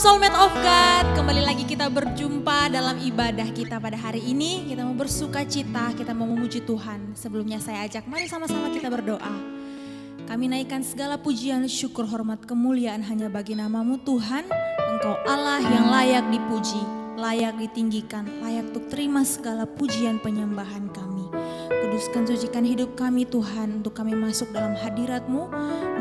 Soulmate of God, kembali lagi kita berjumpa dalam ibadah kita pada hari ini. Kita mau bersuka cita, kita mau memuji Tuhan. Sebelumnya saya ajak, mari sama-sama kita berdoa. Kami naikkan segala pujian, syukur, hormat, kemuliaan hanya bagi nama-Mu Tuhan. Engkau Allah yang layak dipuji, layak ditinggikan, layak untuk terima segala pujian penyembahan kami. Kuduskan, sucikan hidup kami Tuhan, untuk kami masuk dalam hadirat-Mu.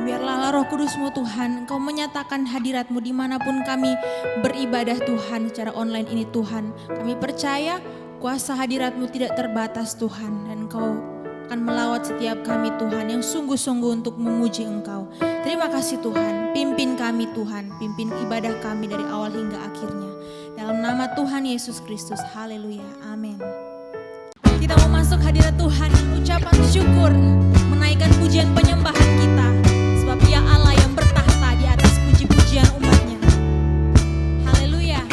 Biarlah Roh Kudus-Mu Tuhan, Engkau menyatakan hadirat-Mu dimanapun kami beribadah Tuhan secara online ini Tuhan. Kami percaya kuasa hadirat-Mu tidak terbatas Tuhan, dan Engkau akan melawat setiap kami Tuhan yang sungguh-sungguh untuk memuji Engkau. Terima kasih Tuhan, pimpin kami Tuhan, pimpin ibadah kami dari awal hingga akhirnya. Dalam nama Tuhan Yesus Kristus, haleluya, amin. Kita mau masuk hadirat Tuhan, ucapan syukur, menaikkan pujian penyembahan kita. Sebab Ia Allah yang bertahta di atas puji-pujian umatnya. Haleluya.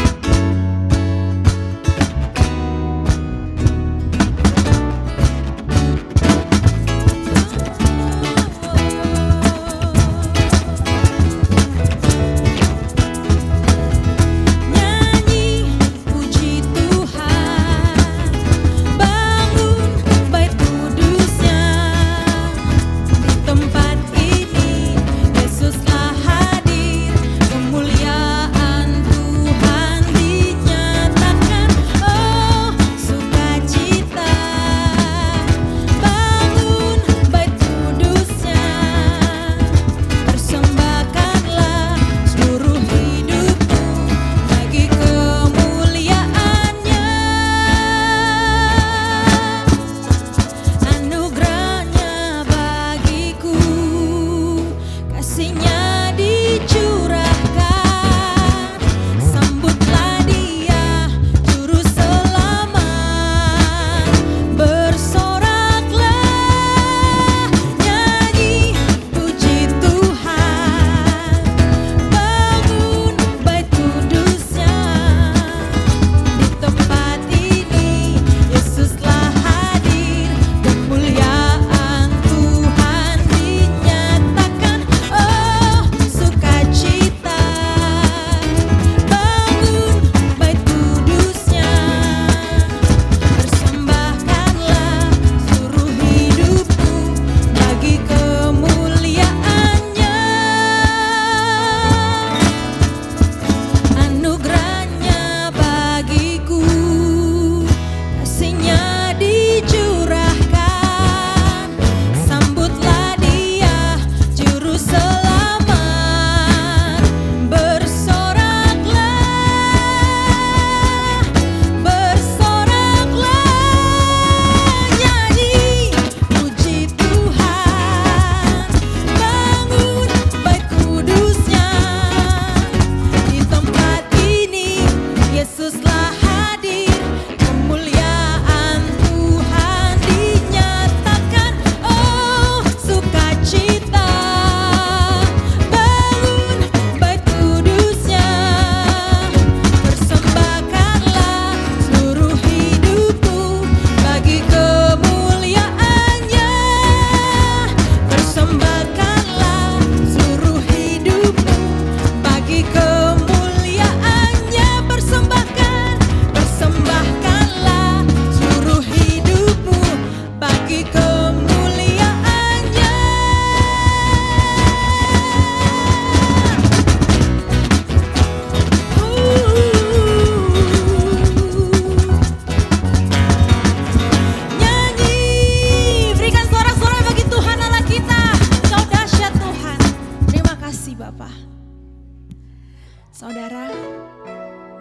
Saudara,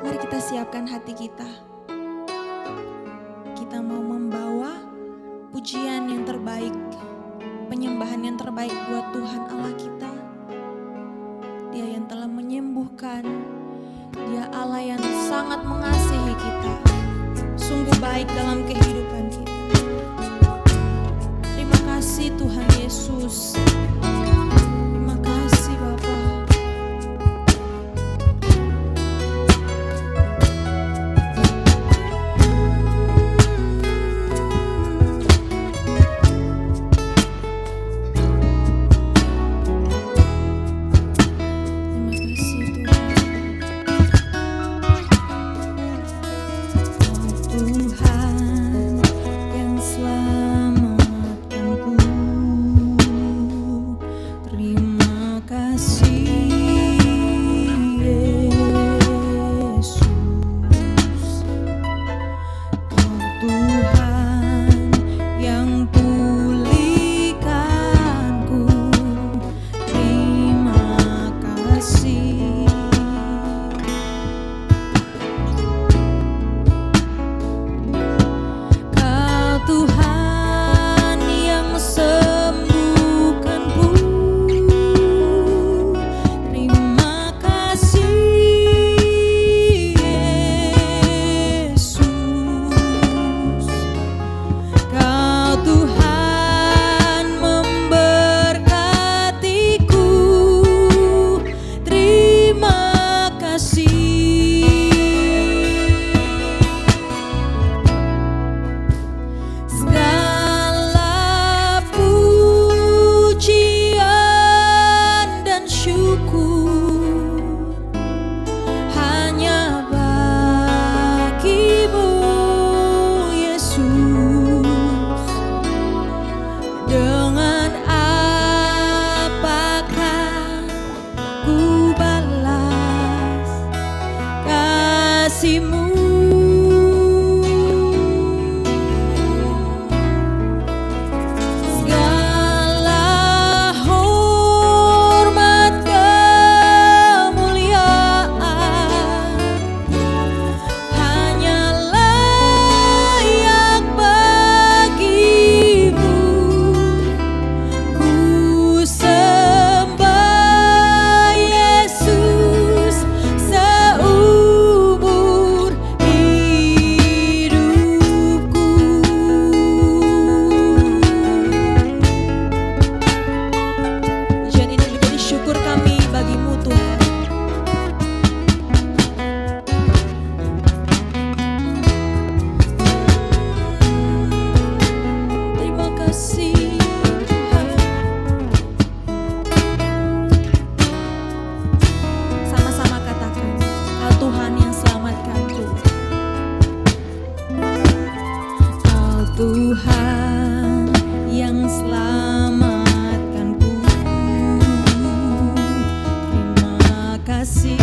mari kita siapkan hati kita. Kita mau membawa pujian yang terbaik, penyembahan yang terbaik buat Tuhan Allah kita. Dia yang telah menyembuhkan, Dia Allah yang sangat mengasihi kita, sungguh baik dalam kehidupan kita. Terima kasih Tuhan Yesus. Terima kasih Bapa. Terima kasih Tuhan. Tuhan yang selamatkanku. Terima kasih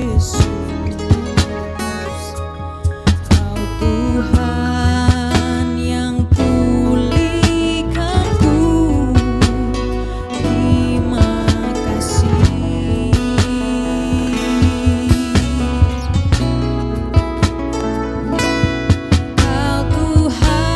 Yesus, Kau Tuhan yang pulihkanku. Terima kasih. Kau Tuhan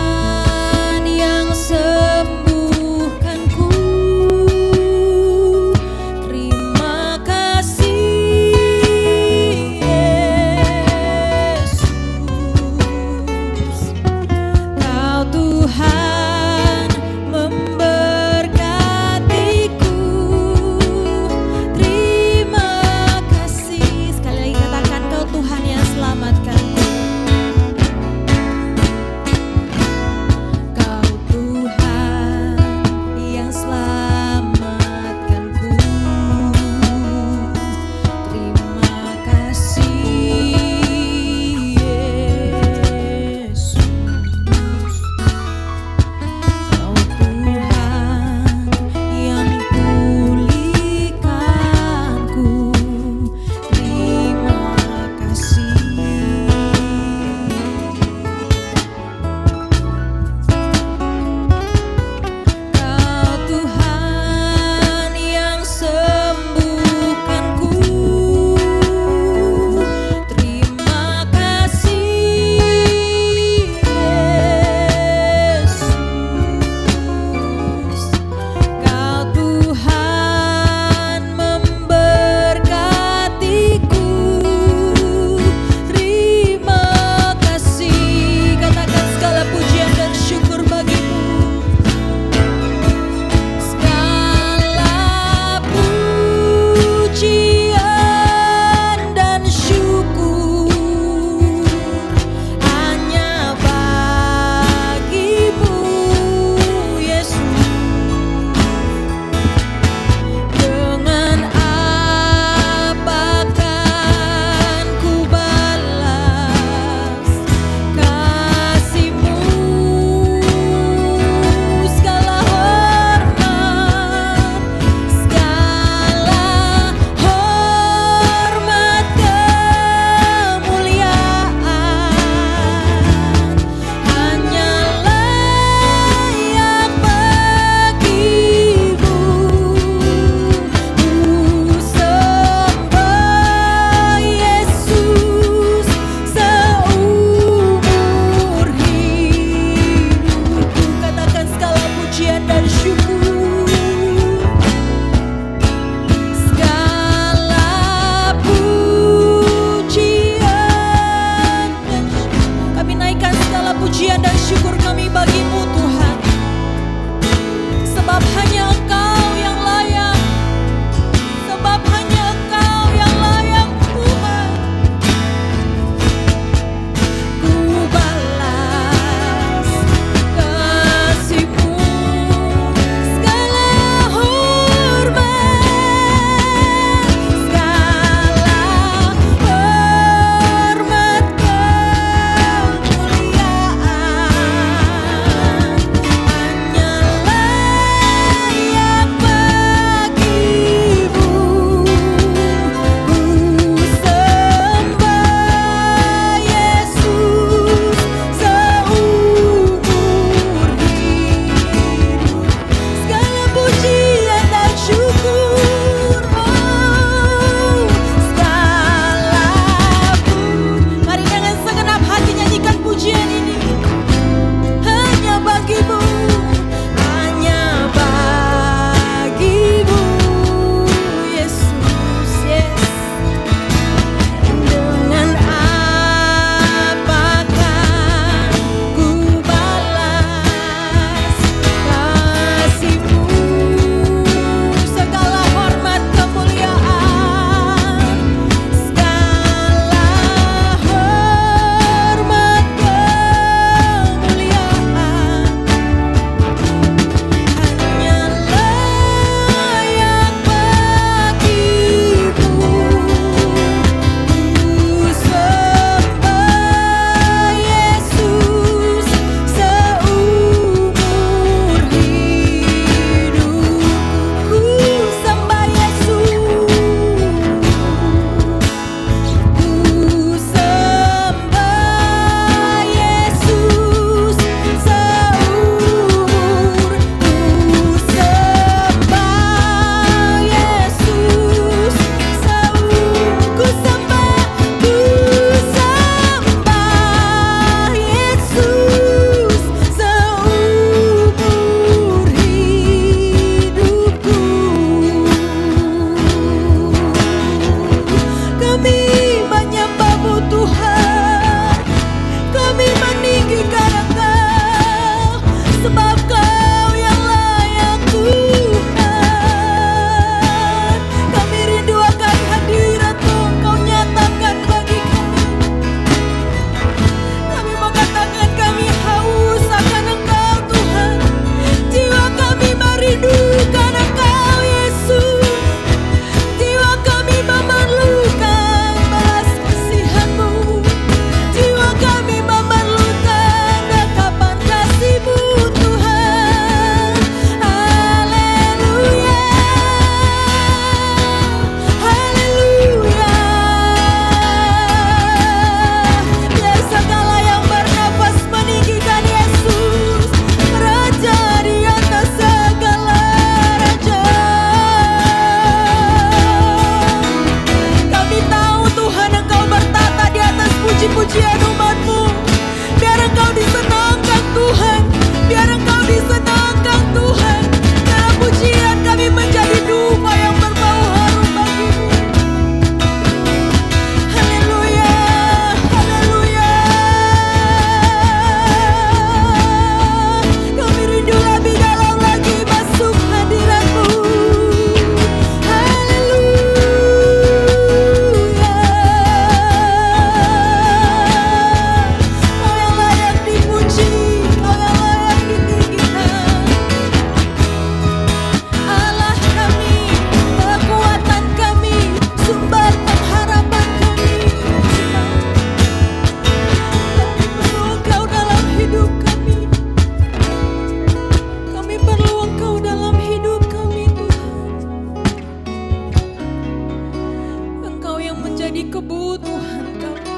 Tuhan kami.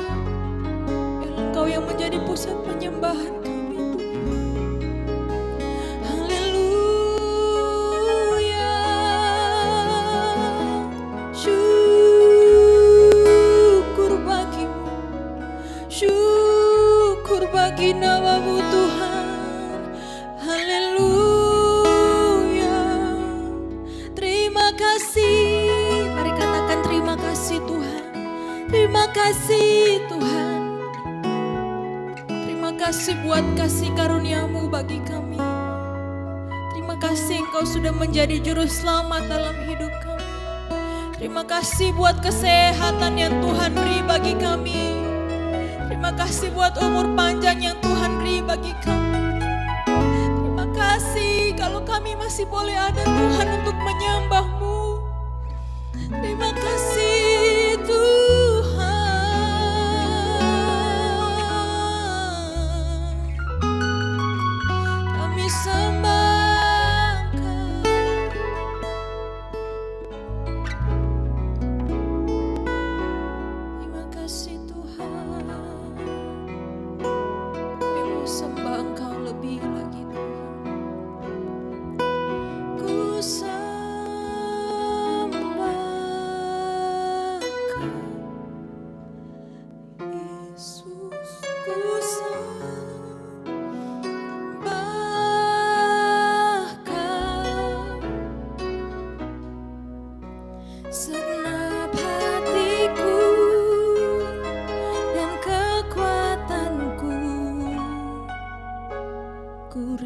Biarlah Engkau yang menjadi pusat penyembahan kami Tuhan. Haleluya. Syukur bagimu, syukur bagi nama-Mu Tuhan. Haleluya. Terima kasih. Mari katakan terima kasih Tuhan. Terima kasih Tuhan. Terima kasih buat kasih karunia-Mu bagi kami. Terima kasih Engkau sudah menjadi juru selamat dalam hidup kami. Terima kasih buat kesehatan yang Tuhan beri bagi kami. Terima kasih buat umur panjang yang Tuhan beri bagi kami. Terima kasih kalau kami masih boleh ada Tuhan untuk menyembah-Mu. Terima kasih Tuhan. Kami sembah Engkau. Terima kasih Tuhan. Kami mau sembah Engkau lebih lagi Tuhan. Ku sembah Kau, Yesus. Ku sembah Kau, segenap hatiku dan kekuatanku. Ku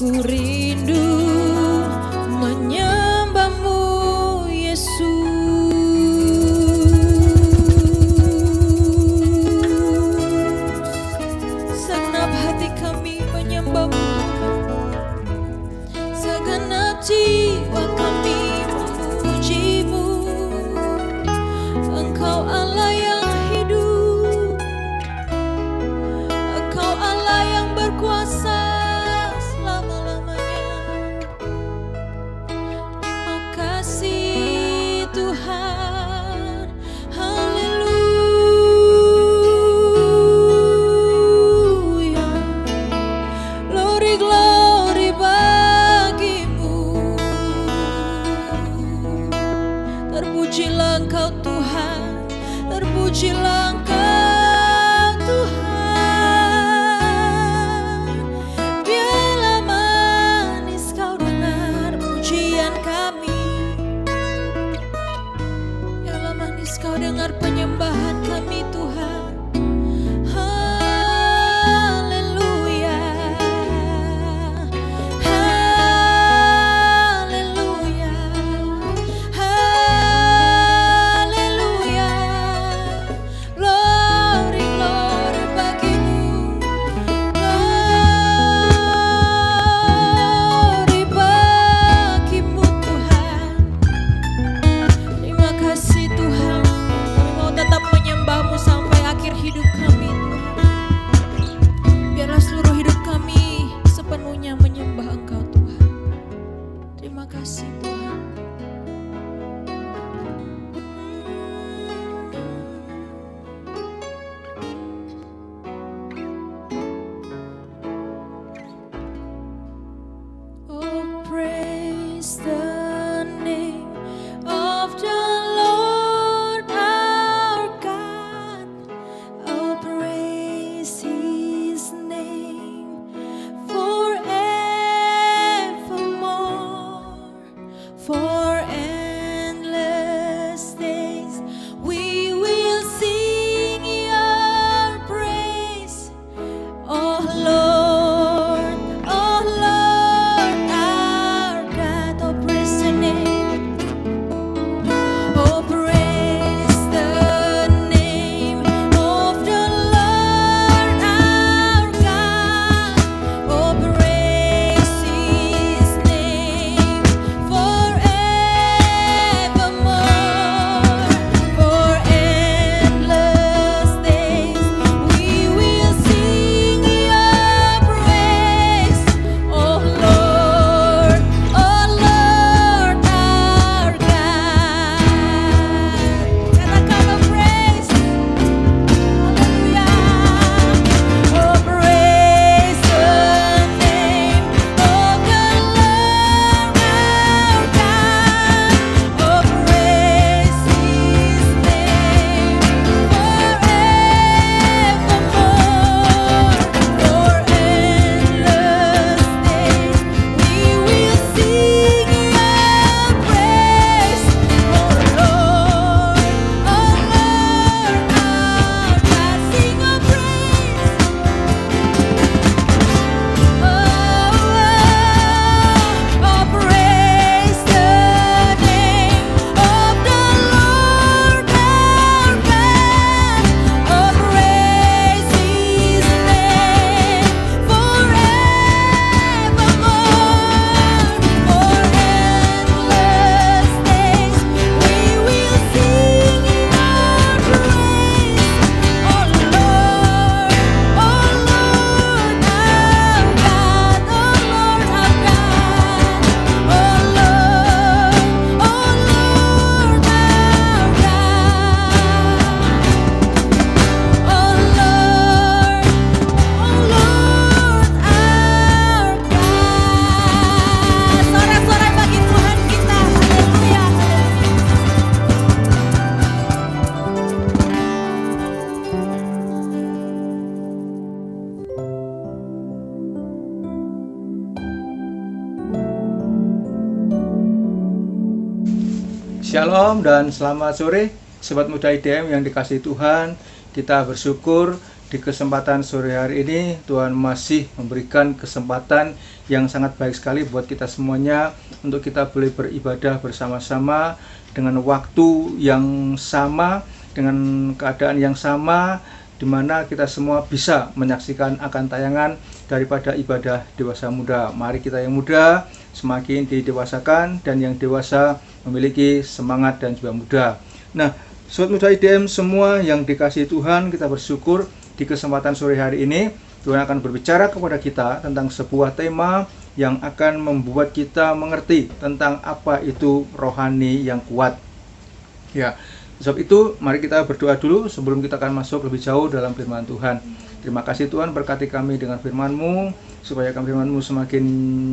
Ku rindu menyembah-Mu Yesus. Segenap hati kami menyembah-Mu, segenap jiwa kami memuji-Mu. Engkau Allah yang hidup, Engkau Allah yang berkuasa selama-lamanya. Terima kasih Tuhan, haleluya. Glory, glory bagi-Mu. Terpujilah Engkau Tuhan, terpujilah Engkau Tuhan. Biarlah manis Kau dengar pujian kami, biarlah manis Kau dengar penyembahan kami Tuhan. Haleluya, haleluya, haleluya. Glory, glory bagi-Mu, glory bagi-Mu Tuhan. Terima kasih Tuhan, kami mau tetap menyembah-Mu sampai akhir hidup kami Tuhan. Biarlah seluruh hidup kami sepenuhnya menyembah Engkau Tuhan. Terima kasih Tuhan. Oh, praise the name of the Lord our God. Oh, praise His name forevermore. For endless days we will sing Your praise. Oh Lord, our God, oh praise Your name. Oh praise the name of the Lord our God. Oh praise His name forevermore. For endless days we will sing Your praise. Oh Lord, our God. Katakan oh praise, haleluya. Oh praise the name of the Lord our God. Oh praise His name forevermore. For endless days we will sing Your praise. Oh Lord, our God, sing Your praise. Oh, praise the name of the Lord our God. Oh, praise His name forevermore. For endless days we will sing Your praise. Oh Lord, our God, oh Lord our God, oh Lord, our God, oh Lord, our God. Sorak-sorai bagi Tuhan kita, haleluya. Shalom dan selamat sore Sobat Muda IDM yang dikasihi Tuhan. Kita bersyukur di kesempatan sore hari ini Tuhan masih memberikan kesempatan yang sangat baik sekali buat kita semuanya untuk kita boleh beribadah bersama-sama dengan waktu yang sama, dengan keadaan yang sama, di mana kita semua bisa menyaksikan akan tayangan daripada ibadah dewasa muda. Mari kita yang muda semakin didewasakan dan yang dewasa memiliki semangat dan jiwa muda. Nah, Sobat Muda IDM semua yang dikasihi Tuhan, kita bersyukur di kesempatan sore hari ini Tuhan akan berbicara kepada kita tentang sebuah tema yang akan membuat kita mengerti tentang apa itu rohani yang kuat. Ya, sebab itu mari kita berdoa dulu sebelum kita akan masuk lebih jauh dalam firman Tuhan. Terima kasih Tuhan, berkati kami dengan firman-Mu supaya firman-Mu semakin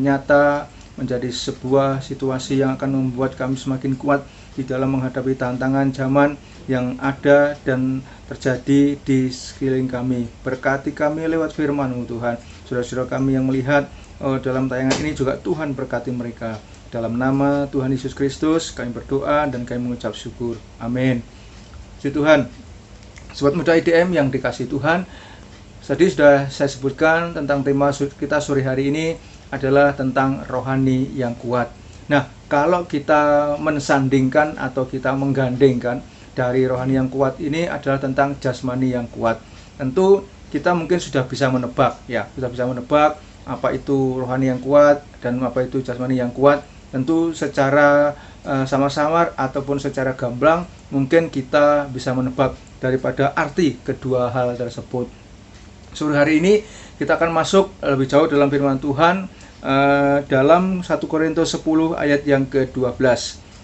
nyata menjadi sebuah situasi yang akan membuat kami semakin kuat di dalam menghadapi tantangan zaman yang ada dan terjadi di sekeliling kami. Berkati kami lewat firman-Mu Tuhan. Saudara-saudara kami yang melihat dalam tayangan ini juga Tuhan berkati mereka. Dalam nama Tuhan Yesus Kristus kami berdoa dan kami mengucap syukur. Amin. Puji Tuhan. Sobat Muda IDM yang dikasihi Tuhan, tadi sudah saya sebutkan tentang tema kita sore hari ini adalah tentang rohani yang kuat. Nah, kalau kita mensandingkan atau kita menggandengkan dari rohani yang kuat ini adalah tentang jasmani yang kuat. Tentu kita mungkin sudah bisa menebak, ya, sudah bisa menebak apa itu rohani yang kuat dan apa itu jasmani yang kuat. Tentu secara samar-samar ataupun secara gamblang mungkin kita bisa menebak daripada arti kedua hal tersebut. Sore hari ini kita akan masuk lebih jauh dalam firman Tuhan dalam 1 Korintus 10 ayat yang ke-12.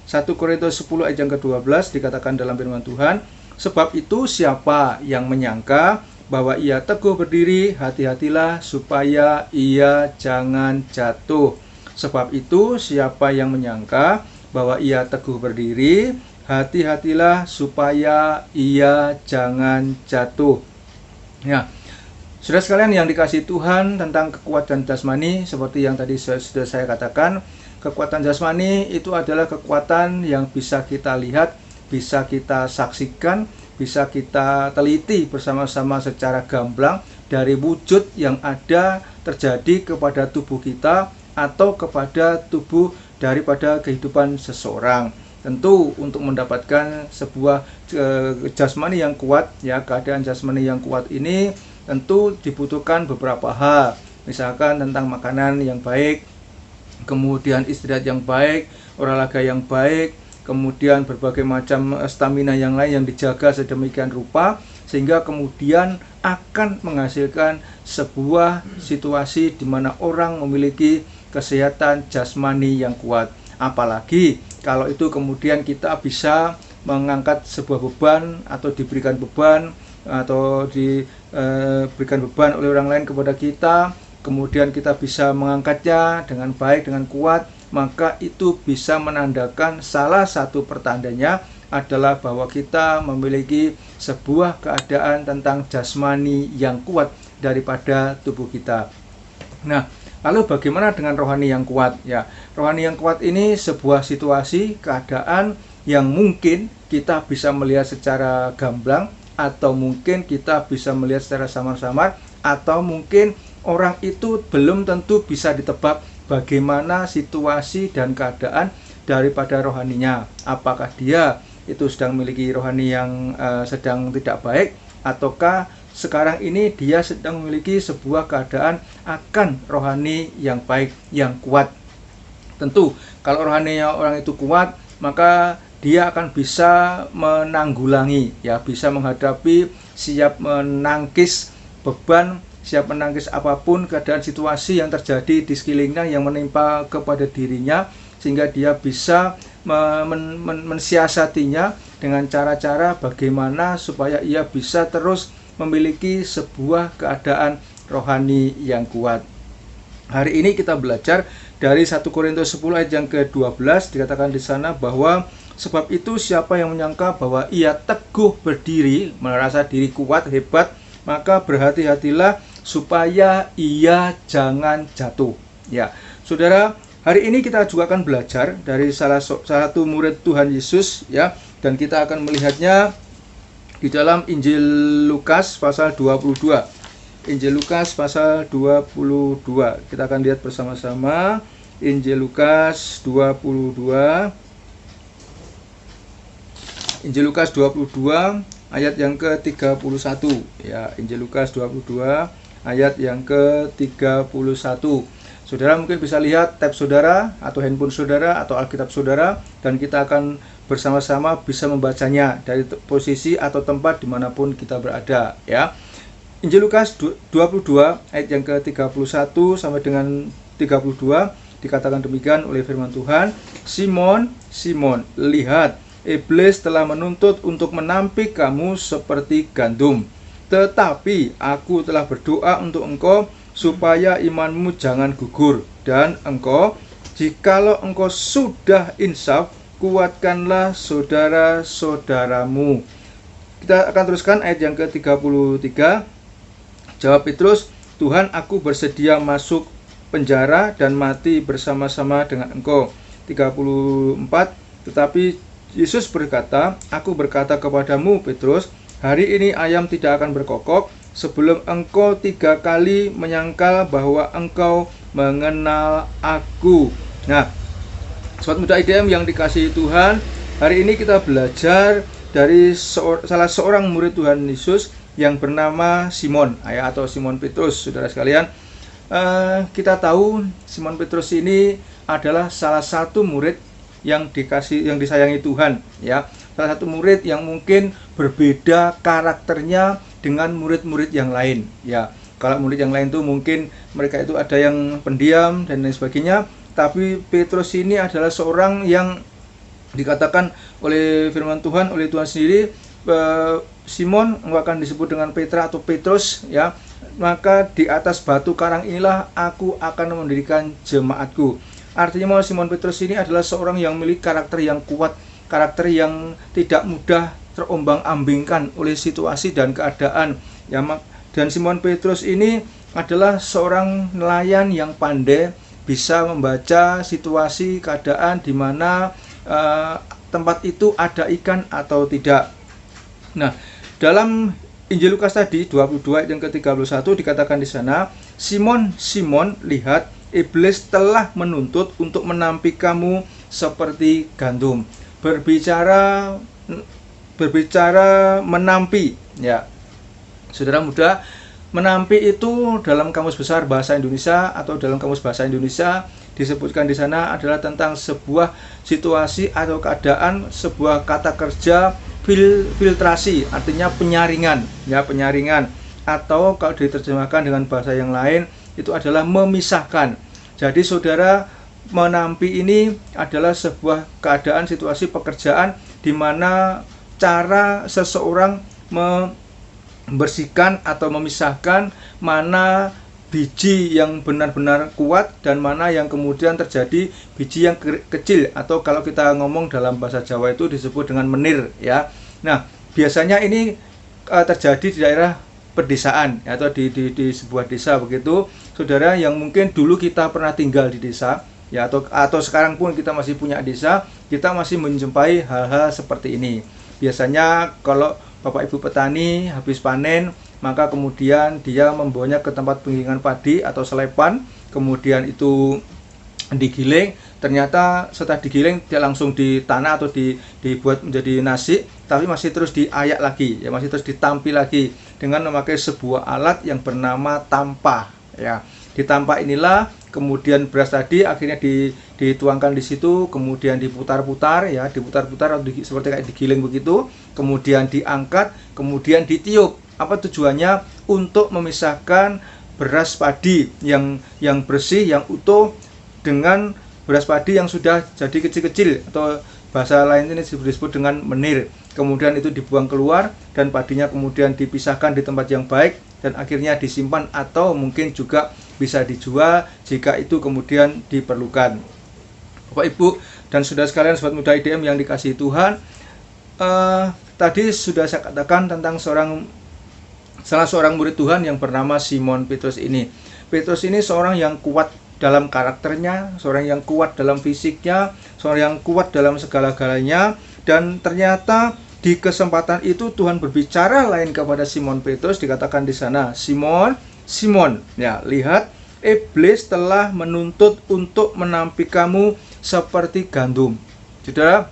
1 Korintus 10 ayat yang ke-12 dikatakan dalam firman Tuhan, sebab itu siapa yang menyangka bahwa ia teguh berdiri, hati-hatilah supaya ia jangan jatuh. Sebab itu siapa yang menyangka bahwa ia teguh berdiri, hati-hatilah supaya ia jangan jatuh. Ya, saudara sekalian yang dikasihi Tuhan, tentang kekuatan jasmani seperti yang tadi sudah saya katakan, kekuatan jasmani itu adalah kekuatan yang bisa kita lihat, bisa kita saksikan, bisa kita teliti bersama-sama secara gamblang dari wujud yang ada terjadi kepada tubuh kita atau kepada tubuh daripada kehidupan seseorang. Tentu untuk mendapatkan sebuah jasmani yang kuat, ya, keadaan jasmani yang kuat ini tentu dibutuhkan beberapa hal. Misalkan tentang makanan yang baik, kemudian istirahat yang baik, olahraga yang baik, kemudian berbagai macam stamina yang lain yang dijaga sedemikian rupa sehingga kemudian akan menghasilkan sebuah situasi di mana orang memiliki kesehatan jasmani yang kuat. Apalagi kalau itu kemudian kita bisa mengangkat sebuah beban atau diberikan beban atau diberikan beban oleh orang lain kepada kita, kemudian kita bisa mengangkatnya dengan baik, dengan kuat, maka itu bisa menandakan salah satu pertandanya adalah bahwa kita memiliki sebuah keadaan tentang jasmani yang kuat daripada tubuh kita. Nah, lalu bagaimana dengan rohani yang kuat? Ya, rohani yang kuat ini sebuah situasi, keadaan yang mungkin kita bisa melihat secara gamblang, atau mungkin kita bisa melihat secara samar-samar, atau mungkin orang itu belum tentu bisa ditebak bagaimana situasi dan keadaan daripada rohaninya. Apakah dia itu sedang memiliki rohani yang sedang tidak baik, ataukah sekarang ini dia sedang memiliki sebuah keadaan akan rohani yang baik, yang kuat. Tentu kalau rohaninya orang itu kuat, maka dia akan bisa menanggulangi, ya, bisa menghadapi, siap menangkis beban, siap menangkis apapun keadaan situasi yang terjadi di sekelilingnya yang menimpa kepada dirinya, sehingga dia bisa mensiasatinya dengan cara-cara bagaimana supaya ia bisa terus memiliki sebuah keadaan rohani yang kuat. Hari ini kita belajar dari 1 Korintus 10 ayat yang ke-12, dikatakan di sana bahwa sebab itu siapa yang menyangka bahwa ia teguh berdiri, merasa diri kuat, hebat, maka berhati-hatilah supaya ia jangan jatuh. Ya, saudara, hari ini kita juga akan belajar dari salah satu murid Tuhan Yesus, ya, dan kita akan melihatnya di dalam Injil Lukas pasal 22. Injil Lukas pasal 22. Kita akan lihat bersama-sama Injil Lukas 22. Injil Lukas 22 ayat yang ke-31 ya. Injil Lukas 22 ayat yang ke-31. Saudara mungkin bisa lihat tab saudara atau handphone saudara atau Alkitab saudara, dan kita akan bersama-sama bisa membacanya dari posisi atau tempat dimanapun kita berada ya. Injil Lukas 22 ayat yang ke-31 sampai dengan 32 dikatakan demikian oleh firman Tuhan. Simon, Simon, lihat, iblis telah menuntut untuk menampik kamu seperti gandum. Tetapi aku telah berdoa untuk engkau supaya imanmu jangan gugur, dan engkau, jikalau engkau sudah insaf, kuatkanlah saudara-saudaramu. Kita akan teruskan ayat yang ke-33. Jawab Petrus, Tuhan, aku bersedia masuk penjara dan mati bersama-sama dengan engkau. 34. Tetapi Yesus berkata, aku berkata kepadamu Petrus, hari ini ayam tidak akan berkokok sebelum engkau 3 kali menyangkal bahwa engkau mengenal aku. Nah, sobat muda IDM yang dikasihi Tuhan, hari ini kita belajar dari salah seorang murid Tuhan Yesus yang bernama Simon atau Simon Petrus. Saudara sekalian, kita tahu Simon Petrus ini adalah salah satu murid yang disayangi Tuhan ya. Salah satu murid yang mungkin berbeda karakternya dengan murid-murid yang lain ya. Kalau murid yang lain tuh mungkin mereka itu ada yang pendiam dan lain sebagainya, tapi Petrus ini adalah seorang yang dikatakan oleh firman Tuhan, oleh Tuhan sendiri, Simon akan disebut dengan Petra atau Petrus ya. Maka di atas batu karang inilah aku akan mendirikan jemaatku. Artinya Simon Petrus ini adalah seorang yang memiliki karakter yang kuat, karakter yang tidak mudah terombang-ambingkan oleh situasi dan keadaan ya. Dan Simon Petrus ini adalah seorang nelayan yang pandai, bisa membaca situasi keadaan di mana tempat itu ada ikan atau tidak. Nah, dalam Injil Lukas tadi 22 yang ke-31 dikatakan di sana, Simon, Simon, lihat, iblis telah menuntut untuk menampik kamu seperti gandum. Berbicara menampi ya. Saudara muda, menampi itu dalam kamus besar bahasa Indonesia atau dalam kamus bahasa Indonesia disebutkan di sana adalah tentang sebuah situasi atau keadaan, sebuah kata kerja filtrasi, artinya penyaringan ya, penyaringan, atau kalau diterjemahkan dengan bahasa yang lain itu adalah memisahkan. Jadi saudara, menampi ini adalah sebuah keadaan, situasi pekerjaan di mana cara seseorang membersihkan atau memisahkan mana biji yang benar-benar kuat dan mana yang kemudian terjadi biji yang kecil, atau kalau kita ngomong dalam bahasa Jawa itu disebut dengan menir ya. Nah, biasanya ini terjadi di daerah pedesaan atau di sebuah desa begitu. Saudara, yang mungkin dulu kita pernah tinggal di desa ya, atau sekarang pun kita masih punya desa, kita masih menjumpai hal-hal seperti ini. Biasanya kalau Bapak Ibu petani habis panen, maka kemudian dia membawanya ke tempat penggilingan padi atau selepan, kemudian itu digiling. Ternyata setelah digiling tidak langsung di tanah atau dibuat menjadi nasi, tapi masih terus diayak lagi ya, masih terus ditampi lagi dengan memakai sebuah alat yang bernama tampah ya. Di tampah inilah kemudian beras tadi akhirnya dituangkan di situ, kemudian diputar-putar ya, diputar-putar seperti kayak digiling begitu, kemudian diangkat, kemudian ditiup. Apa tujuannya? Untuk memisahkan beras padi yang bersih, yang utuh dengan beras padi yang sudah jadi kecil-kecil, atau bahasa lain ini disebut dengan menir. Kemudian itu dibuang keluar dan padinya kemudian dipisahkan di tempat yang baik dan akhirnya disimpan atau mungkin juga bisa dijual jika itu kemudian diperlukan. Bapak Ibu dan saudara sekalian, sobat muda IDM yang dikasihi Tuhan, tadi sudah saya katakan tentang salah seorang murid Tuhan yang bernama Simon Petrus ini. Petrus ini seorang yang kuat dalam karakternya, seorang yang kuat dalam fisiknya, seorang yang kuat dalam segala-galanya, dan ternyata di kesempatan itu Tuhan berbicara lain kepada Simon Petrus, dikatakan di sana, Simon, Simon, ya lihat, iblis telah menuntut untuk menampi kamu seperti gandum. Saudara,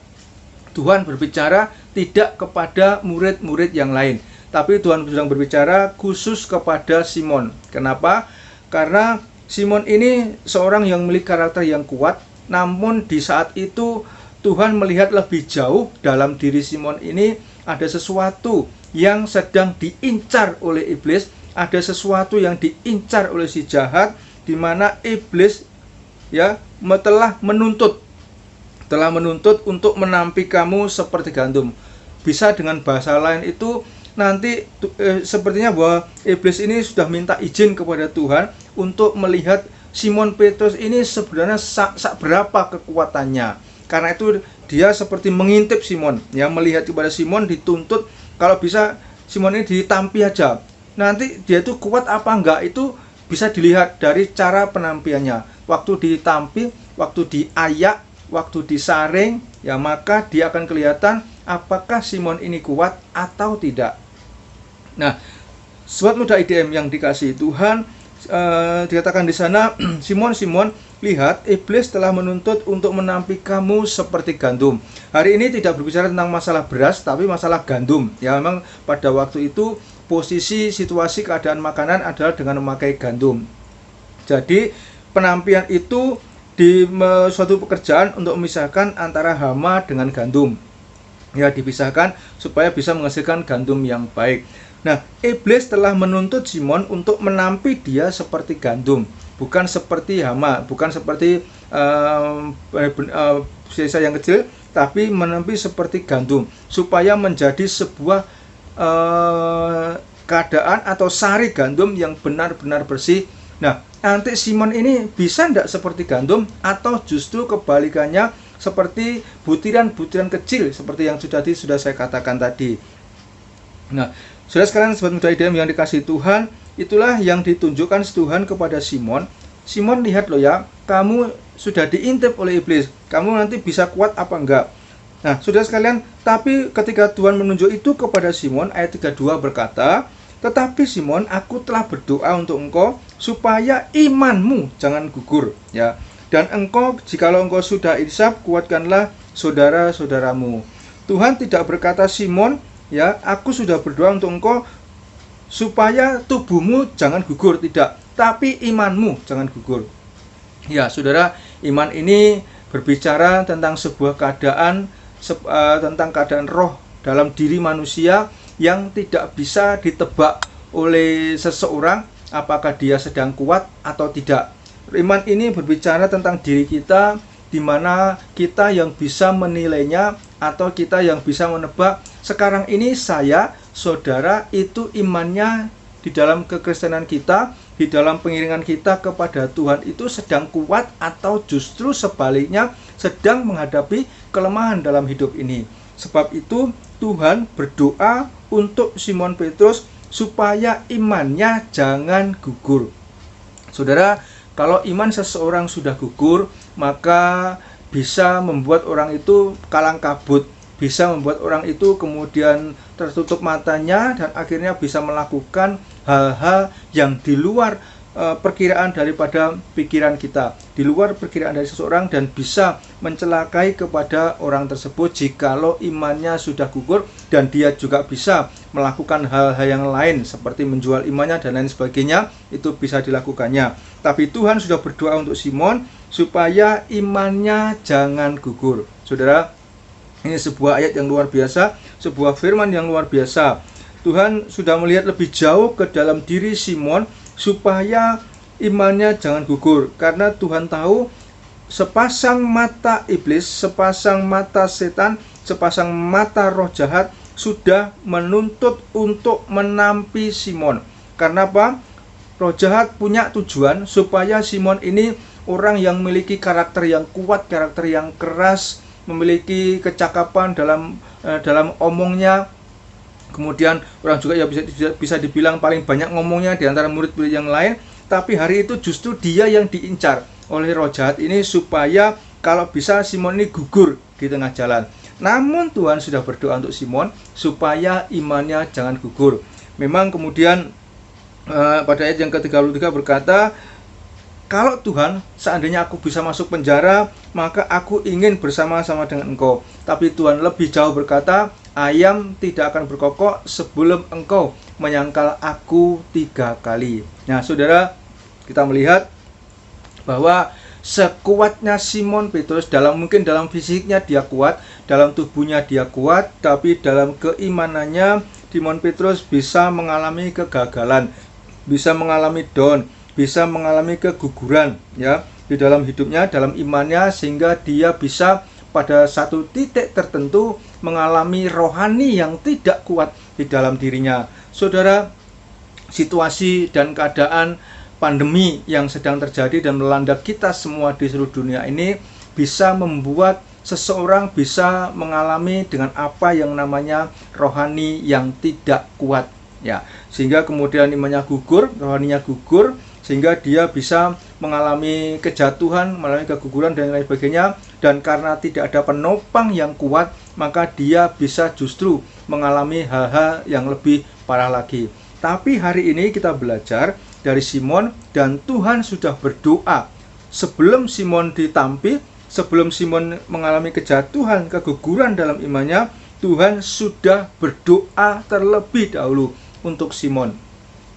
Tuhan berbicara tidak kepada murid-murid yang lain, tapi Tuhan sedang berbicara khusus kepada Simon. Kenapa? Karena Simon ini seorang yang memiliki karakter yang kuat, namun di saat itu Tuhan melihat lebih jauh dalam diri Simon ini, ada sesuatu yang sedang diincar oleh iblis, ada sesuatu yang diincar oleh si jahat, di mana iblis ya telah menuntut untuk menampi kamu seperti gandum. Bisa dengan bahasa lain itu nanti sepertinya bahwa iblis ini sudah minta izin kepada Tuhan untuk melihat Simon Petrus ini sebenarnya berapa kekuatannya. Karena itu dia seperti mengintip Simon, yang melihat kepada Simon, dituntut kalau bisa Simon ini ditampi aja. Nanti dia itu kuat apa enggak itu bisa dilihat dari cara penampiannya. Waktu ditampi, waktu diayak, waktu disaring, ya maka dia akan kelihatan apakah Simon ini kuat atau tidak. Nah, sobat muda IDM yang dikasihi Tuhan, dikatakan di sana, Simon, Simon, lihat, iblis telah menuntut untuk menampi kamu seperti gandum. Hari ini tidak berbicara tentang masalah beras, tapi masalah gandum. Ya, memang pada waktu itu posisi situasi keadaan makanan adalah dengan memakai gandum. Jadi penampian itu di suatu pekerjaan untuk memisahkan antara hama dengan gandum. Ya, dipisahkan supaya bisa menghasilkan gandum yang baik. Nah, iblis telah menuntut Simon untuk menampi dia seperti gandum, bukan seperti hama, bukan seperti sisa yang kecil, tapi menampi seperti gandum, supaya menjadi sebuah keadaan atau sari gandum yang benar-benar bersih. Nah, nanti Simon ini bisa tidak seperti gandum, atau justru kebalikannya seperti butiran-butiran kecil, seperti yang sudah saya katakan tadi. Nah, saudara sekalian, sobat muda IDM yang dikasihi Tuhan, itulah yang ditunjukkan Tuhan kepada Simon. Simon, lihat loh ya, kamu sudah diintip oleh iblis, kamu nanti bisa kuat apa enggak. Nah, saudara sekalian, tapi ketika Tuhan menunjuk itu kepada Simon, ayat 32 berkata, tetapi Simon, aku telah berdoa untuk engkau supaya imanmu jangan gugur, ya. Dan engkau, jikalau engkau sudah insaf, kuatkanlah saudara-saudaramu. Tuhan tidak berkata, Simon, ya, aku sudah berdoa untuk engkau supaya tubuhmu jangan gugur, tidak, tapi imanmu jangan gugur. Ya, saudara, iman ini berbicara tentang sebuah keadaan, tentang keadaan roh dalam diri manusia yang tidak bisa ditebak oleh seseorang apakah dia sedang kuat atau tidak. Iman ini berbicara tentang diri kita, di mana kita yang bisa menilainya atau kita yang bisa menebak sekarang ini saya, saudara, itu imannya di dalam kekristenan kita, di dalam pengiringan kita kepada Tuhan itu sedang kuat atau justru sebaliknya sedang menghadapi kelemahan dalam hidup ini. Sebab itu Tuhan berdoa untuk Simon Petrus supaya imannya jangan gugur. Saudara, kalau iman seseorang sudah gugur, maka bisa membuat orang itu kalang kabut, bisa membuat orang itu kemudian tertutup matanya dan akhirnya bisa melakukan hal-hal yang di luar perkiraan daripada pikiran kita, di luar perkiraan dari seseorang, dan bisa mencelakai kepada orang tersebut jikalau imannya sudah gugur, dan dia juga bisa melakukan hal-hal yang lain seperti menjual imannya dan lain sebagainya, itu bisa dilakukannya. Tapi Tuhan sudah berdoa untuk Simon supaya imannya jangan gugur. Saudara, ini sebuah ayat yang luar biasa, sebuah firman yang luar biasa. Tuhan sudah melihat lebih jauh ke dalam diri Simon supaya imannya jangan gugur, karena Tuhan tahu sepasang mata iblis, sepasang mata setan, sepasang mata roh jahat sudah menuntut untuk menampi Simon. Karena apa? Roh jahat punya tujuan supaya Simon ini orang yang memiliki karakter yang kuat, karakter yang keras, memiliki kecakapan dalam omongnya. Kemudian orang juga ya bisa dibilang paling banyak ngomongnya di antara murid-murid yang lain. Tapi hari itu justru dia yang diincar oleh roh jahat ini supaya kalau bisa Simon ini gugur di tengah jalan. Namun Tuhan sudah berdoa untuk Simon supaya imannya jangan gugur. Memang kemudian pada ayat yang ke-33 berkata, kalau Tuhan, seandainya aku bisa masuk penjara, maka aku ingin bersama-sama dengan engkau. Tapi Tuhan lebih jauh berkata, ayam tidak akan berkokok sebelum engkau menyangkal aku 3 kali. Nah saudara, kita melihat bahwa sekuatnya Simon Petrus, mungkin dalam fisiknya dia kuat, dalam tubuhnya dia kuat, tapi dalam keimanannya Simon Petrus bisa mengalami kegagalan, bisa mengalami down, bisa mengalami keguguran ya di dalam hidupnya, dalam imannya, sehingga dia bisa pada satu titik tertentu mengalami rohani yang tidak kuat di dalam dirinya. Saudara, situasi dan keadaan pandemi yang sedang terjadi dan melanda kita semua di seluruh dunia ini bisa membuat seseorang bisa mengalami dengan apa yang namanya rohani yang tidak kuat ya, sehingga kemudian imannya gugur, rohaninya gugur, sehingga dia bisa mengalami kejatuhan, mengalami keguguran dan lain sebagainya. Dan karena tidak ada penopang yang kuat, maka dia bisa justru mengalami hal-hal yang lebih parah lagi. Tapi hari ini kita belajar dari Simon, dan Tuhan sudah berdoa sebelum Simon ditampil, sebelum Simon mengalami kejatuhan, keguguran dalam imannya. Tuhan sudah berdoa terlebih dahulu untuk Simon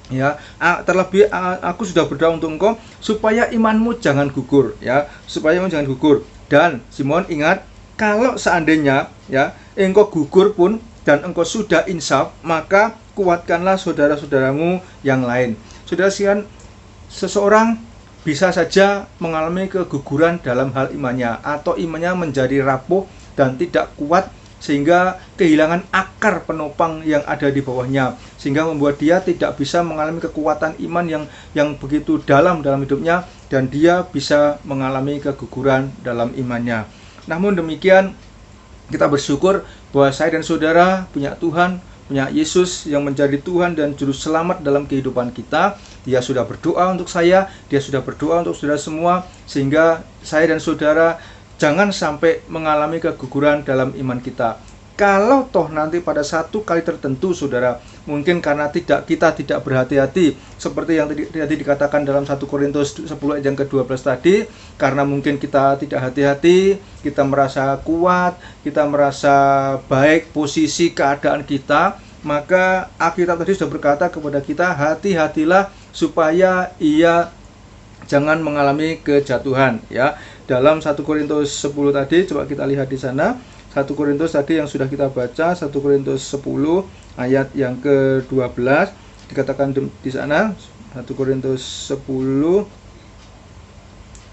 ya, terlebih aku sudah berdoa untuk engkau supaya imanmu jangan gugur ya, supaya imanmu jangan gugur. Dan Simon, ingat, kalau seandainya ya engkau gugur pun dan engkau sudah insaf, maka kuatkanlah saudara-saudaramu yang lain. Saudara sekalian, seseorang bisa saja mengalami keguguran dalam hal imannya, atau imannya menjadi rapuh dan tidak kuat, sehingga kehilangan akar penopang yang ada di bawahnya, sehingga membuat dia tidak bisa mengalami kekuatan iman yang begitu dalam hidupnya, dan dia bisa mengalami keguguran dalam imannya. Namun demikian, kita bersyukur bahwa saya dan saudara punya Tuhan, punya Yesus yang menjadi Tuhan dan Juru Selamat dalam kehidupan kita. Dia sudah berdoa untuk saya, dia sudah berdoa untuk saudara semua, sehingga saya dan saudara jangan sampai mengalami keguguran dalam iman kita. Kalau toh nanti pada satu kali tertentu, saudara, mungkin karena kita tidak berhati-hati, seperti yang tadi dikatakan dalam 1 Korintus 10 ayat yang ke-12 tadi, karena mungkin kita tidak hati-hati, kita merasa kuat, kita merasa baik posisi keadaan kita, maka Alkitab tadi sudah berkata kepada kita, hati-hatilah supaya ia jangan mengalami kejatuhan ya. Dalam 1 Korintus 10 tadi, coba kita lihat di sana. 1 Korintus tadi yang sudah kita baca, 1 Korintus 10 ayat yang ke-12, dikatakan di sana, 1 Korintus 10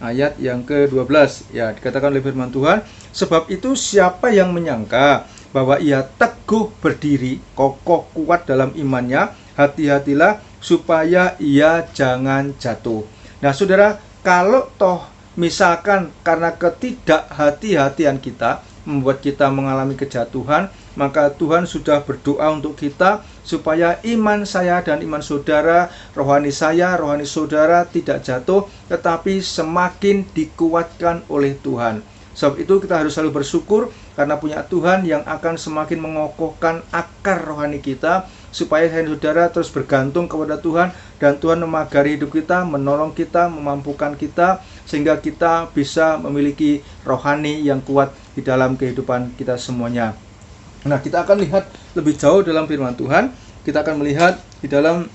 ayat yang ke-12 ya, dikatakan oleh firman Tuhan, sebab itu siapa yang menyangka bahwa ia teguh berdiri, kokoh kuat dalam imannya, hati-hatilah supaya ia jangan jatuh. Nah saudara, kalau toh misalkan karena ketidakhati-hatian kita membuat kita mengalami kejatuhan, maka Tuhan sudah berdoa untuk kita supaya iman saya dan iman saudara, rohani saya, rohani saudara tidak jatuh, tetapi semakin dikuatkan oleh Tuhan. Sebab itu kita harus selalu bersyukur karena punya Tuhan yang akan semakin mengokohkan akar rohani kita, supaya saya dan saudara terus bergantung kepada Tuhan, dan Tuhan memagari hidup kita, menolong kita, memampukan kita, sehingga kita bisa memiliki rohani yang kuat di dalam kehidupan kita semuanya. Nah, kita akan lihat lebih jauh dalam firman Tuhan. Kita akan melihat di dalam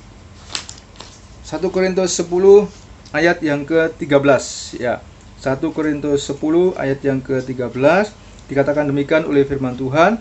1 Korintus 10 ayat yang ke-13 ya. 1 Korintus 10 ayat yang ke-13 dikatakan demikian oleh firman Tuhan,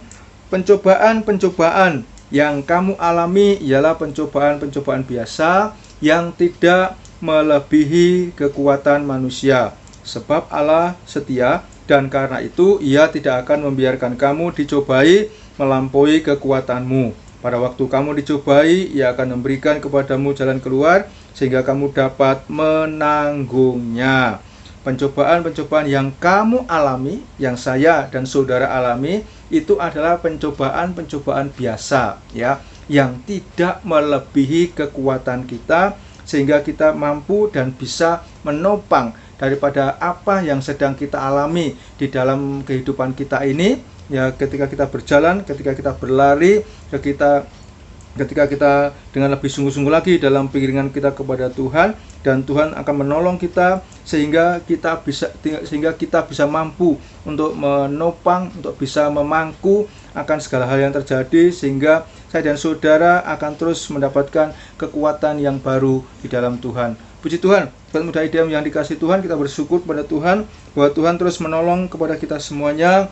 pencobaan-pencobaan yang kamu alami ialah pencobaan-pencobaan biasa yang tidak melebihi kekuatan manusia. Sebab Allah setia, dan karena itu Ia tidak akan membiarkan kamu dicobai melampaui kekuatanmu. Pada waktu kamu dicobai, Ia akan memberikan kepadamu jalan keluar sehingga kamu dapat menanggungnya. Pencobaan-pencobaan yang kamu alami, yang saya dan saudara alami, itu adalah pencobaan-pencobaan biasa ya, yang tidak melebihi kekuatan kita, sehingga kita mampu dan bisa menopang daripada apa yang sedang kita alami di dalam kehidupan kita ini, ya, ketika kita berjalan, ketika kita berlari, ketika kita dengan lebih sungguh-sungguh lagi dalam pikiran kita kepada Tuhan, dan Tuhan akan menolong kita sehingga kita bisa mampu untuk menopang, untuk bisa memangku akan segala hal yang terjadi, sehingga saya dan saudara akan terus mendapatkan kekuatan yang baru di dalam Tuhan. Puji Tuhan, buat muda IDM yang dikasih Tuhan, kita bersyukur pada Tuhan bahwa Tuhan terus menolong kepada kita semuanya.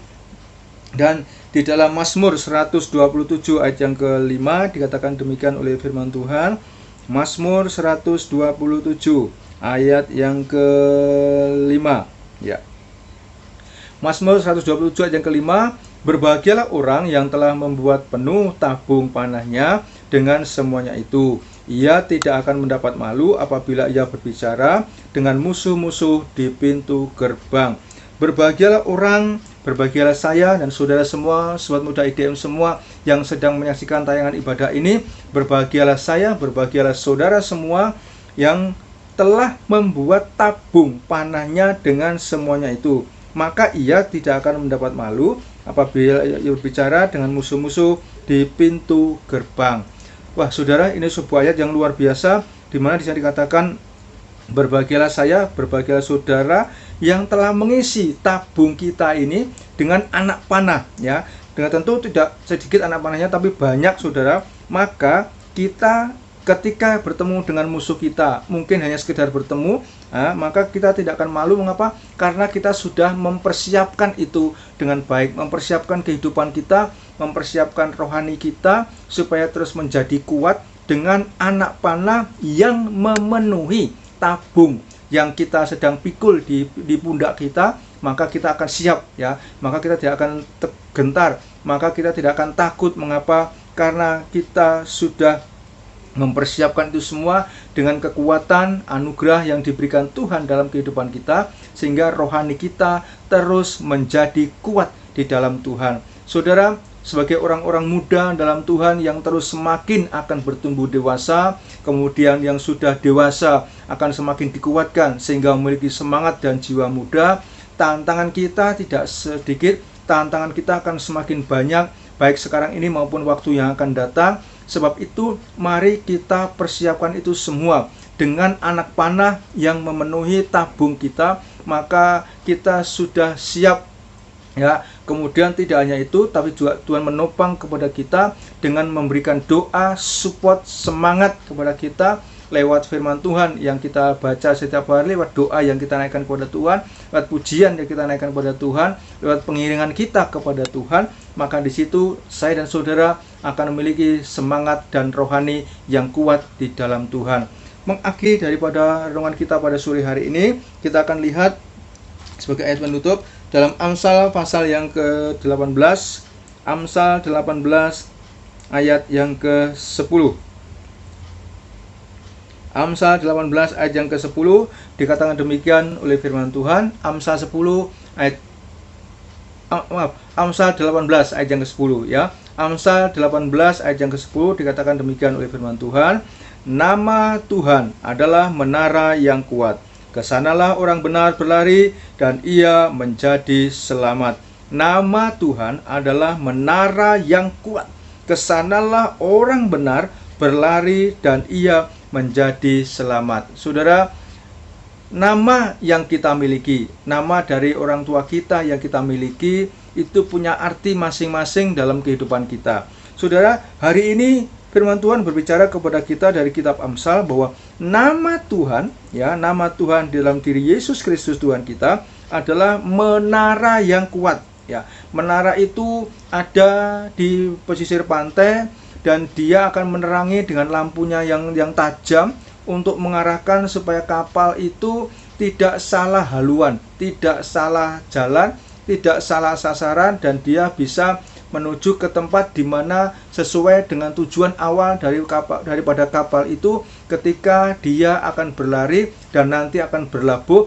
Dan di dalam Mazmur 127 ayat yang ke-5 dikatakan demikian oleh firman Tuhan. Mazmur 127 ayat yang ke-5, ya. Mazmur 127 ayat yang ke-5, berbahagialah orang yang telah membuat penuh tabung panahnya dengan semuanya itu. Ia tidak akan mendapat malu apabila ia berbicara dengan musuh-musuh di pintu gerbang. Berbahagialah saya dan saudara semua, sobat muda IDM semua yang sedang menyaksikan tayangan ibadah ini. Berbahagialah saya, berbahagialah saudara semua yang telah membuat tabung panahnya dengan semuanya itu. Maka ia tidak akan mendapat malu apabila ia berbicara dengan musuh-musuh di pintu gerbang. Wah, saudara, ini sebuah ayat yang luar biasa, di mana di sana dikatakan berbahagialah saya, berbahagialah saudara yang telah mengisi tabung kita ini dengan anak panah, ya. Dengan tentu tidak sedikit anak panahnya, tapi banyak, saudara. Maka kita ketika bertemu dengan musuh kita, mungkin hanya sekedar bertemu, maka kita tidak akan malu. Mengapa? Karena kita sudah mempersiapkan itu dengan baik, mempersiapkan kehidupan kita, mempersiapkan rohani kita supaya terus menjadi kuat dengan anak panah yang memenuhi tabung yang kita sedang pikul di pundak kita. Maka kita akan siap, ya. Maka kita tidak akan gentar, maka kita tidak akan takut. Mengapa? Karena kita sudah mempersiapkan itu semua dengan kekuatan anugerah yang diberikan Tuhan dalam kehidupan kita, sehingga rohani kita terus menjadi kuat di dalam Tuhan. Saudara, sebagai orang-orang muda dalam Tuhan yang terus semakin akan bertumbuh dewasa, kemudian yang sudah dewasa akan semakin dikuatkan sehingga memiliki semangat dan jiwa muda, tantangan kita tidak sedikit, tantangan kita akan semakin banyak, baik sekarang ini maupun waktu yang akan datang. Sebab itu, mari kita persiapkan itu semua dengan anak panah yang memenuhi tabung kita, maka kita sudah siap, ya. Kemudian tidak hanya itu, tapi juga Tuhan menopang kepada kita dengan memberikan doa, support, semangat kepada kita lewat firman Tuhan yang kita baca setiap hari, lewat doa yang kita naikkan kepada Tuhan, lewat pujian yang kita naikkan kepada Tuhan, lewat pengiringan kita kepada Tuhan. Maka di situ saya dan saudara akan memiliki semangat dan rohani yang kuat di dalam Tuhan. Mengakhiri daripada renungan kita pada sore hari ini, kita akan lihat sebagai ayat penutup dalam Amsal pasal yang ke-18, Amsal 18 ayat yang ke-10. Amsal 18 ayat yang ke-10 dikatakan demikian oleh firman Tuhan. Amsal 18 ayat yang ke-10, ya. Amsal 18 ayat yang ke-10 dikatakan demikian oleh firman Tuhan. Nama Tuhan adalah menara yang kuat. Kesanalah orang benar berlari dan ia menjadi selamat. Nama Tuhan adalah menara yang kuat. Kesanalah orang benar berlari dan ia menjadi selamat. Saudara, nama yang kita miliki, nama dari orang tua kita yang kita miliki, itu punya arti masing-masing dalam kehidupan kita. Saudara, hari ini firman Tuhan berbicara kepada kita dari kitab Amsal bahwa nama Tuhan, ya, nama Tuhan dalam diri Yesus Kristus Tuhan kita adalah menara yang kuat, ya. Menara itu ada di pesisir pantai dan dia akan menerangi dengan lampunya yang tajam untuk mengarahkan supaya kapal itu tidak salah haluan, tidak salah jalan, tidak salah sasaran, dan dia bisa menuju ke tempat di mana sesuai dengan tujuan awal daripada kapal itu ketika dia akan berlari dan nanti akan berlabuh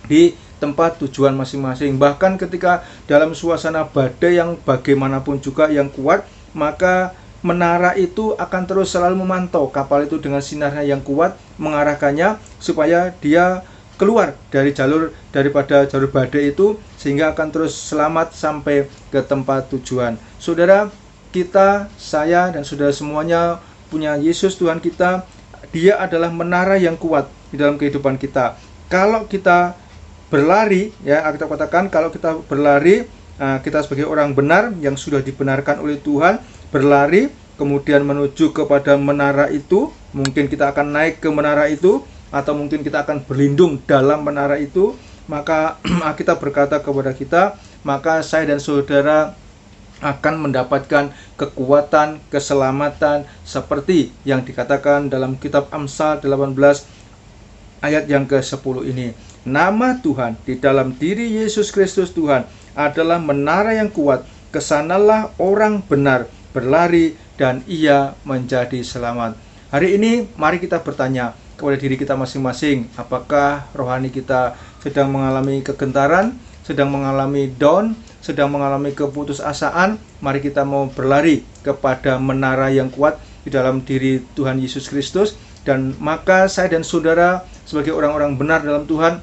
di tempat tujuan masing-masing. Bahkan ketika dalam suasana badai yang bagaimanapun juga yang kuat, maka menara itu akan terus selalu memantau kapal itu dengan sinarnya yang kuat, mengarahkannya supaya dia keluar dari daripada jalur badai itu, sehingga akan terus selamat sampai ke tempat tujuan. Saudara, kita, saya dan saudara semuanya punya Yesus Tuhan kita. Dia adalah menara yang kuat di dalam kehidupan kita. Kalau kita berlari, ya kita katakan kalau kita berlari, kita sebagai orang benar yang sudah dibenarkan oleh Tuhan, berlari kemudian menuju kepada menara itu, mungkin kita akan naik ke menara itu, atau mungkin kita akan berlindung dalam menara itu, maka kita berkata kepada kita, maka saya dan saudara akan mendapatkan kekuatan, keselamatan seperti yang dikatakan dalam kitab Amsal 18 ayat yang ke-10 ini. Nama Tuhan di dalam diri Yesus Kristus Tuhan adalah menara yang kuat. Kesanalah orang benar berlari dan ia menjadi selamat. Hari ini mari kita bertanya kepada diri kita masing-masing, apakah rohani kita sedang mengalami kegentaran, sedang mengalami down, sedang mengalami keputusasaan? Mari kita mau berlari kepada menara yang kuat di dalam diri Tuhan Yesus Kristus. Dan maka saya dan saudara sebagai orang-orang benar dalam Tuhan,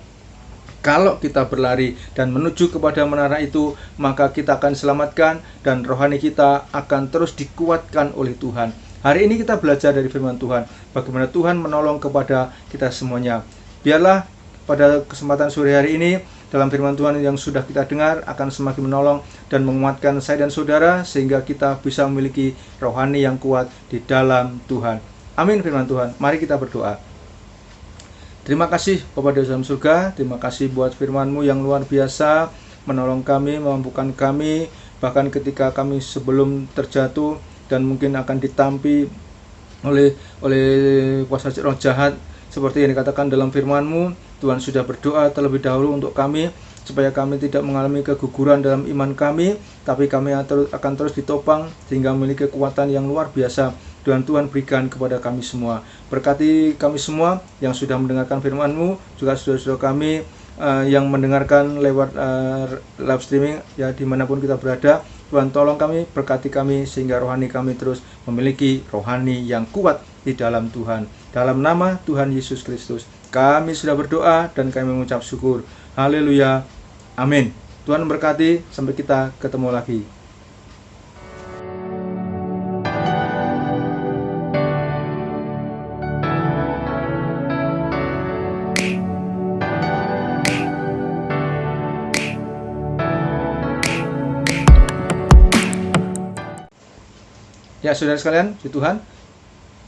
kalau kita berlari dan menuju kepada menara itu, maka kita akan diselamatkan dan rohani kita akan terus dikuatkan oleh Tuhan. Hari ini kita belajar dari firman Tuhan, bagaimana Tuhan menolong kepada kita semuanya. Biarlah pada kesempatan sore hari ini, dalam firman Tuhan yang sudah kita dengar akan semakin menolong dan menguatkan saya dan saudara, sehingga kita bisa memiliki rohani yang kuat di dalam Tuhan. Amin firman Tuhan. Mari kita berdoa. Terima kasih Bapa di dalam surga, terima kasih buat firman-Mu yang luar biasa, menolong kami, memampukan kami, bahkan ketika kami sebelum terjatuh dan mungkin akan ditampi oleh kuasa roh jahat, seperti yang dikatakan dalam firman-Mu, Tuhan sudah berdoa terlebih dahulu untuk kami, supaya kami tidak mengalami keguguran dalam iman kami, tapi kami akan terus ditopang, sehingga memiliki kekuatan yang luar biasa. Tuhan berikan kepada kami semua. Berkati kami semua yang sudah mendengarkan firman-Mu, juga saudara-saudara kami yang mendengarkan lewat live streaming, ya dimanapun kita berada. Tuhan tolong kami, berkati kami, sehingga rohani kami terus memiliki rohani yang kuat di dalam Tuhan. Dalam nama Tuhan Yesus Kristus, kami sudah berdoa dan kami mengucap syukur. Haleluya. Amin. Tuhan memberkati, sampai kita ketemu lagi. Ya saudara sekalian, puji Tuhan,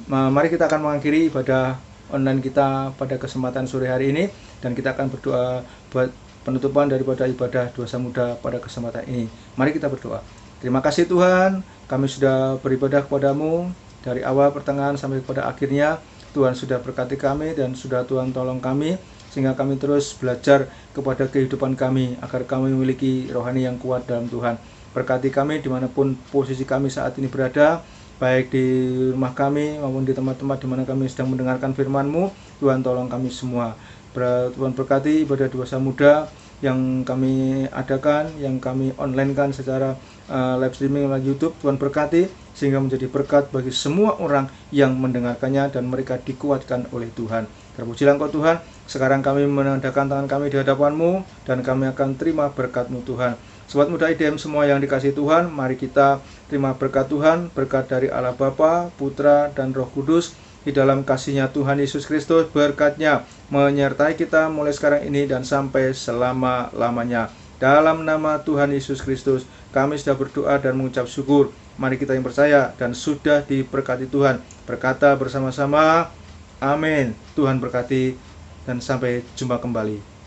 mari kita akan mengakhiri ibadah online kita pada kesempatan sore hari ini, dan kita akan berdoa buat penutupan daripada ibadah dosa muda pada kesempatan ini. Mari kita berdoa. Terima kasih Tuhan, kami sudah beribadah kepadamu dari awal pertengahan sampai pada akhirnya. Tuhan sudah berkati kami dan sudah Tuhan tolong kami, sehingga kami terus belajar kepada kehidupan kami, agar kami memiliki rohani yang kuat dalam Tuhan. Berkati kami dimanapun posisi kami saat ini berada, baik di rumah kami maupun di tempat-tempat di mana kami sedang mendengarkan firman-Mu. Tuhan tolong kami semua. Tuhan berkati ibadah dosa muda yang kami adakan, yang kami online-kan secara live streaming melalui YouTube. Tuhan berkati sehingga menjadi berkat bagi semua orang yang mendengarkannya dan mereka dikuatkan oleh Tuhan. Terpujilah Engkau Tuhan. Sekarang kami menadahkan tangan kami di hadapan-Mu dan kami akan terima berkat-Mu Tuhan. Sobat muda IDM semua yang dikasihi Tuhan, mari kita terima berkat Tuhan, berkat dari Allah Bapa, Putra, dan Roh Kudus. Di dalam kasih-Nya Tuhan Yesus Kristus, berkat-Nya menyertai kita mulai sekarang ini dan sampai selama-lamanya. Dalam nama Tuhan Yesus Kristus, kami sudah berdoa dan mengucap syukur. Mari kita yang percaya dan sudah diberkati Tuhan, berkata bersama-sama, amin. Tuhan berkati dan sampai jumpa kembali.